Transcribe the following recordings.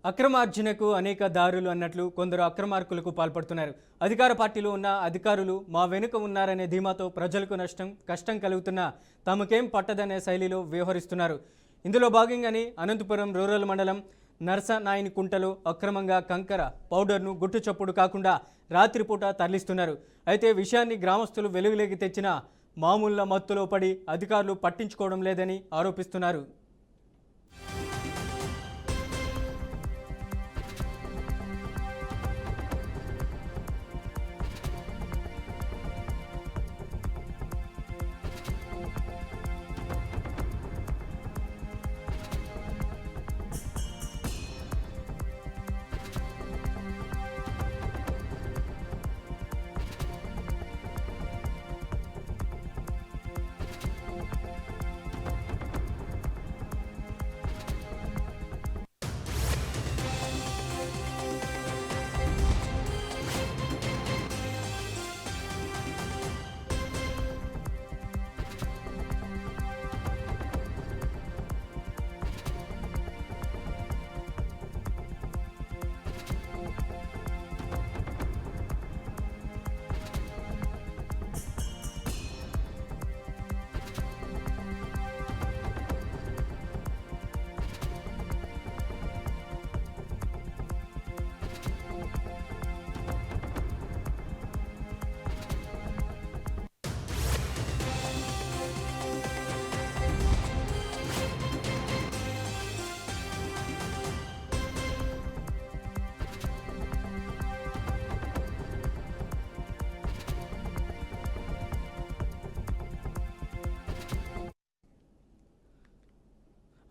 అక్రమార్జనకు అనేక దారులు అన్నట్లు కొందరు అక్రమార్కులకు పాల్పడుతున్నారు. అధికార పార్టీలో ఉన్న అధికారులు మా వెనుక ఉన్నారనే ధీమాతో ప్రజలకు కష్టం కలుగుతున్నా తమకేం పట్టదనే శైలిలో వ్యవహరిస్తున్నారు. ఇందులో భాగంగానే అనంతపురం రూరల్ మండలం నర్సనాయనికుంటలో అక్రమంగా కంకర పౌడర్ను గుట్టు చప్పుడు కాకుండా రాత్రిపూట తరలిస్తున్నారు. అయితే విషయాన్ని గ్రామస్తులు వెలుగులోకి తెచ్చినా మామూళ్ల మత్తులో పడి అధికారులు పట్టించుకోవడం లేదని ఆరోపిస్తున్నారు.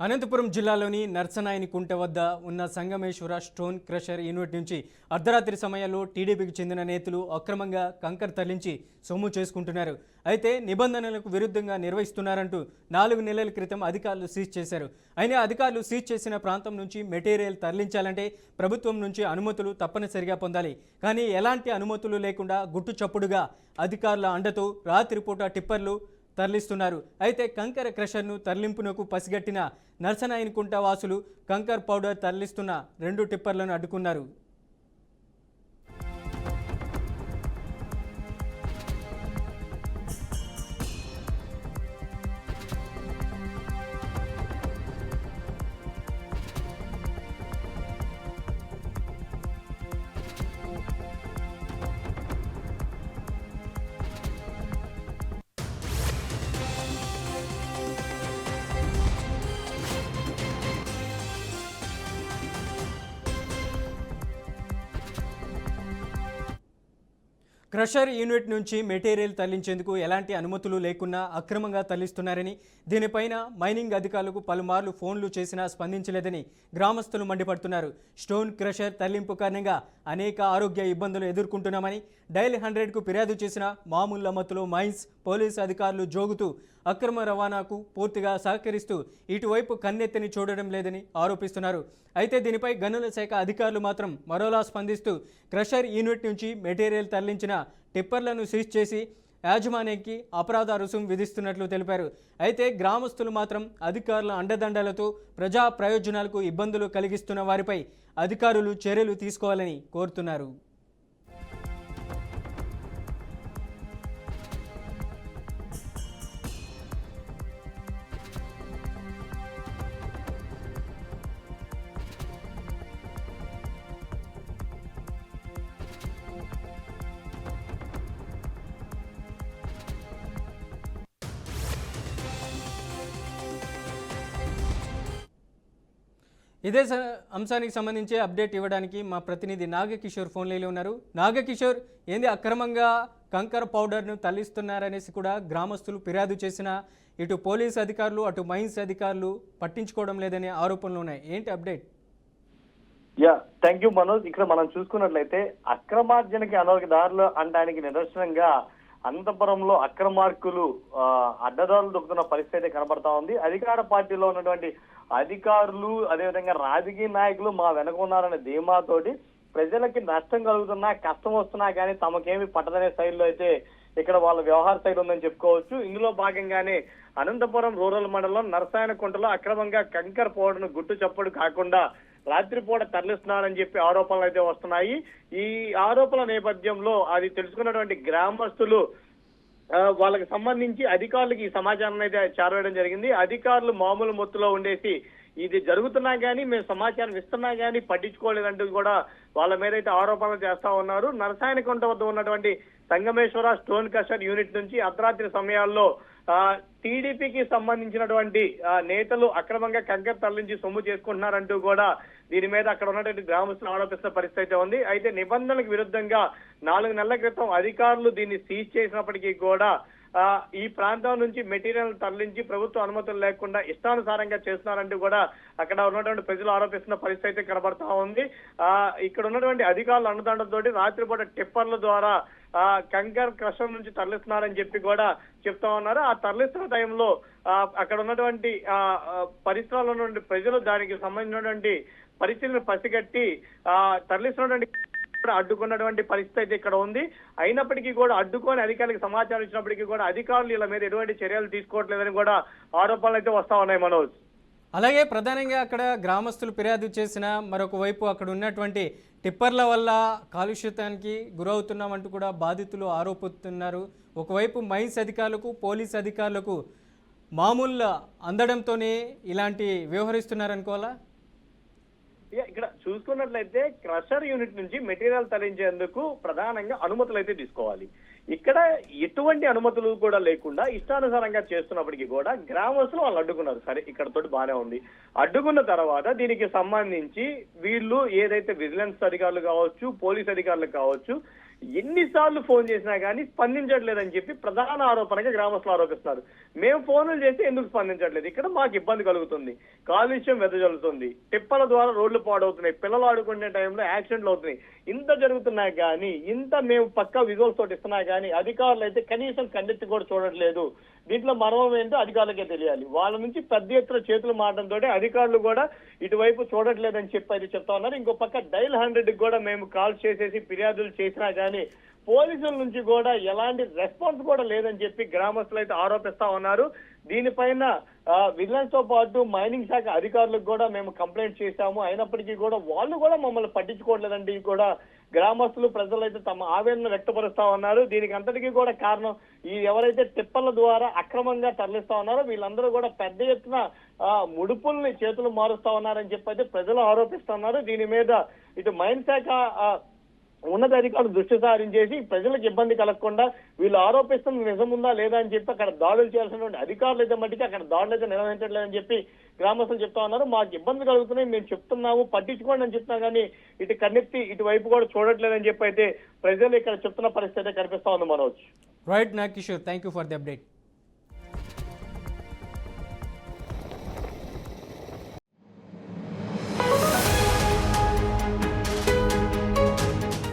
అనంతపురం జిల్లాలోని నర్సనాయనికుంట వద్ద ఉన్న సంగమేశ్వర స్టోన్ క్రషర్ యూనిట్ నుంచి అర్ధరాత్రి సమయంలో టీడీపీకి చెందిన నేతలు అక్రమంగా కంకర్ తరలించి సొమ్ము చేసుకుంటున్నారు. అయితే నిబంధనలకు విరుద్ధంగా నిర్వహిస్తున్నారంటూ 4 నెలల క్రితం అధికారులు సీజ్ చేశారు. అయినా అధికారులు సీజ్ చేసిన ప్రాంతం నుంచి మెటీరియల్ తరలించాలంటే ప్రభుత్వం నుంచి అనుమతులు తప్పనిసరిగా పొందాలి. కానీ ఎలాంటి అనుమతులు లేకుండా గుట్టు చప్పుడుగా అధికారుల అండతో రాత్రిపూట టిప్పర్లు తరలిస్తున్నారు. అయితే కంకర క్రషర్ను తరలింపునకు పసిగట్టిన నర్సనాయనికుంట వాసులు కంకర్ పౌడర్ తరలిస్తున్న 2 టిప్పర్లను అడ్డుకున్నారు. క్రషర్ యూనిట్ నుంచి మెటీరియల్ తరలించేందుకు ఎలాంటి అనుమతులు లేకున్నా అక్రమంగా తరలిస్తున్నారని, దీనిపైన మైనింగ్ అధికారులకు పలుమార్లు ఫోన్లు చేసినా స్పందించలేదని గ్రామస్తులు మండిపడుతున్నారు. స్టోన్ క్రషర్ తరలింపు కారణంగా అనేక ఆరోగ్య ఇబ్బందులు ఎదుర్కొంటున్నామని, డైల్ 100కు ఫిర్యాదు చేసిన మామూళ్ల మత్తులో మైన్స్ పోలీసు అధికారులు జోగుతూ అక్రమ రవాణాకు పూర్తిగా సహకరిస్తూ ఇటువైపు కన్నెత్తని చూడడం లేదని ఆరోపిస్తున్నారు. అయితే దీనిపై గనుల శాఖ అధికారులు మాత్రం మరోలా స్పందిస్తూ క్రషర్ యూనిట్ నుంచి మెటీరియల్ తరలించిన టిప్పర్లను సీజ్ చేసి యాజమాన్యానికి అపరాధ రుసుం విధిస్తున్నట్లు తెలిపారు. అయితే గ్రామస్తులు మాత్రం అధికారుల అండదండలతో ప్రజా ప్రయోజనాలకు ఇబ్బందులు కలిగిస్తున్న వారిపై అధికారులు చర్యలు తీసుకోవాలని కోరుతున్నారు. ఇదే అంశానికి సంబంధించి అప్డేట్ ఇవ్వడానికి మా ప్రతినిధి నాగకిషోర్ ఫోన్ లైన్లో ఉన్నారు. నాగకిషోర్, ఏంది అక్రమంగా కంకర పౌడర్ను తరలిస్తున్నారనేసి కూడా గ్రామస్తులు ఫిర్యాదు చేసిన ఇటు పోలీసు అధికారులు అటు మైన్స్ అధికారులు పట్టించుకోవడం లేదనే ఆరోపణలు ఉన్నాయి. ఏంటి అప్డేట్? Thank you Manoj. ఇక్కడ మనం చూసుకున్నట్లయితే అక్రమార్జనకి అనేక దారులు అనడానికి నిదర్శనంగా అనంతపురంలో అక్రమార్కులు అడ్డదారులు దొక్కుతున్న పరిస్థితి కనబడతా ఉంది. అధికార పార్టీలో ఉన్నటువంటి అధికారులు అదేవిధంగా రాజకీయ నాయకులు మా వెనక ఉన్నారనే ధీమాతోటి ప్రజలకి నష్టం కలుగుతున్నా కష్టం వస్తున్నా కానీ తమకేమి పట్టదనే శైలిలో అయితే ఇక్కడ వాళ్ళ వ్యవహార శైలి ఉందని చెప్పుకోవచ్చు. ఇందులో భాగంగానే అనంతపురం రూరల్ మండలం నర్సాయనకుంటలో అక్రమంగా కంకర్ పౌడర్ను గుట్టు చప్పుడు కాకుండా రాత్రిపూట తరలిస్తున్నారని చెప్పి ఆరోపణలు అయితే వస్తున్నాయి. ఈ ఆరోపణల నేపథ్యంలో అది తెలుసుకున్నటువంటి గ్రామస్తులు వాళ్ళకి సంబంధించి అధికారులకు ఈ సమాచారం అయితే చేరవేయడం జరిగింది. అధికారులు మామూలు మొత్తులో ఉండేసి ఇది జరుగుతున్నా గానీ మేము సమాచారం ఇస్తున్నా గానీ పట్టించుకోలేదంటూ కూడా వాళ్ళ మీద అయితే ఆరోపణలు చేస్తా ఉన్నారు. నరసాయనకుంట వద్ద ఉన్నటువంటి సంగమేశ్వర స్టోన్ క్రషర్ యూనిట్ నుంచి అర్ధరాత్రి సమయాల్లో టీడీపీకి సంబంధించినటువంటి నేతలు అక్రమంగా కంకర్ తరలించి సొమ్ము చేసుకుంటున్నారంటూ కూడా దీని మీద అక్కడ ఉన్నటువంటి గ్రామస్తులు ఆరోపిస్తున్న పరిస్థితి అయితే ఉంది. అయితే నిబంధనలకు విరుద్ధంగా 4 నెలల క్రితం అధికారులు దీన్ని సీజ్ చేసినప్పటికీ కూడా ఈ ప్రాంతం నుంచి మెటీరియల్ తరలించి ప్రభుత్వ అనుమతులు లేకుండా ఇష్టానుసారంగా చేస్తున్నారంటూ కూడా అక్కడ ఉన్నటువంటి ప్రజలు ఆరోపిస్తున్న పరిస్థితి అయితే కనబడతా ఉంది. ఇక్కడ ఉన్నటువంటి అధికారులు అండదండలతోటి రాత్రిపూట టిప్పర్ల ద్వారా కంకర్ క్రషర్ నుంచి తరలిస్తున్నారని చెప్పి కూడా చెప్తా ఉన్నారు. ఆ తరలిస్తున్న టైంలో అక్కడ ఉన్నటువంటి పరిసరాల్లో ఉన్నటువంటి ప్రజలు దానికి సంబంధించినటువంటి పరిస్థితిని పసిగట్టి తరలిస్తున్నటువంటి అడ్డుకున్నటువంటి పరిస్థితి అయితే ఇక్కడ ఉంది. అయినప్పటికీ కూడా అడ్డుకొని అధికారులకు సమాచారం ఇచ్చినప్పటికీ కూడా అధికారులు ఇలా మీద ఎటువంటి చర్యలు తీసుకోవట్లేదని కూడా ఆరోపణలు అయితే వస్తా ఉన్నాయి మనోజ్. అలాగే ప్రధానంగా అక్కడ గ్రామస్తులు ఫిర్యాదు చేసిన మరొక వైపు అక్కడ ఉన్నటువంటి టిప్పర్ల వల్ల కాలుష్యతానికి గురవుతున్నామంటూ కూడా బాధితులు ఆరోపిస్తున్నారు. ఒకవైపు మైన్స్ అధికారులకు పోలీస్ అధికారులకు మామూలు అందడంతోనే ఇలాంటి వ్యవహరిస్తున్నారనుకోవాలా? ఇక్కడ చూసుకున్నట్లయితే క్రషర్ యూనిట్ నుంచి మెటీరియల్ తరలించేందుకు ప్రధానంగా అనుమతులు అయితే తీసుకోవాలి. ఇక్కడ ఎటువంటి అనుమతులు కూడా లేకుండా ఇష్టానుసారంగా చేస్తున్నప్పటికీ కూడా గ్రామస్తులు వాళ్ళు అడ్డుకున్నారు. సరే, ఇక్కడ తోటి బానే ఉంది. అడ్డుకున్న తర్వాత దీనికి సంబంధించి వీళ్ళు ఏదైతే విజిలెన్స్ అధికారులు కావచ్చు, పోలీస్ అధికారులు కావచ్చు, ఎన్నిసార్లు ఫోన్ చేసినా కానీ స్పందించట్లేదని చెప్పి ప్రధాన ఆరోపణగా గ్రామస్తులు ఆరోపిస్తున్నారు. మేము ఫోన్లు చేస్తే ఎందుకు స్పందించట్లేదు, ఇక్కడ మాకు ఇబ్బంది కలుగుతుంది, కాలుష్యం వెదజల్లుతుంది, టిప్పల ద్వారా రోడ్లు పాడవుతున్నాయి, పిల్లలు ఆడుకునే టైంలో యాక్సిడెంట్లు అవుతున్నాయి. ఇంత జరుగుతున్నా కానీ, ఇంత మేము పక్కా విజువల్స్ తోటి ఇస్తున్నా కానీ అధికారులు అయితే కనీసం కన్నెత్తి కూడా చూడట్లేదు. దీంట్లో మర్మం ఏంటో అధికారులకే తెలియాలి. వాళ్ళ నుంచి పెద్ద ఎత్తున చేతులు మారడంతో అధికారులు కూడా ఇటువైపు చూడట్లేదని చెప్పి అయితే చెప్తా ఉన్నారు. ఇంకో పక్క డైల్ 100కి కూడా మేము కాల్ చేసేసి ఫిర్యాదులు చేసినా కానీ పోలీసుల నుంచి కూడా ఎలాంటి రెస్పాన్స్ కూడా లేదని చెప్పి గ్రామస్తులు అయితే ఆరోపిస్తా ఉన్నారు. దీనిపైన విజిలెన్స్ తో పాటు మైనింగ్ శాఖ అధికారులకు కూడా మేము కంప్లైంట్ చేశాము. అయినప్పటికీ కూడా వాళ్ళు కూడా మమ్మల్ని పట్టించుకోవట్లేదండి. కూడా గ్రామస్తులు ప్రజలు అయితే తమ ఆవేదన వ్యక్తపరుస్తా ఉన్నారు. దీనికి అంతటికీ కూడా కారణం ఈ ఎవరైతే టిప్పర్ల ద్వారా అక్రమంగా తరలిస్తా ఉన్నారో వీళ్ళందరూ కూడా పెద్ద ఎత్తున ముడుపుల్ని చేతులు మారుస్తా ఉన్నారని చెప్పి అయితే ప్రజలు ఆరోపిస్తున్నారు. దీని మీద ఇటు మైన్ శాఖ ఉన్నతాధికారులు దృష్టి సారించేసి ప్రజలకు ఇబ్బంది కలగకుండా వీళ్ళు ఆరోపిస్తున్న నిజం ఉందా లేదా అని చెప్పి అక్కడ దాడులు చేయాల్సినటువంటి అధికారులు అయితే మట్టికి అక్కడ దాడులు అయితే నిర్వహించట్లేదని చెప్పి గ్రామస్తులు చెప్తా ఉన్నారు. మాకు ఇబ్బంది కలుగుతున్నాయి, మేము చెప్తున్నాము, పట్టించుకోండి అని చెప్తున్నా కానీ ఇటు కన్నెత్తి ఇటువైపు కూడా చూడట్లేదని చెప్పి అయితే ప్రజలు ఇక్కడ చెప్తున్న పరిస్థితి అయితే కనిపిస్తా ఉంది మనోజ్. రైట్ నాకిషోర్, thank you for the update.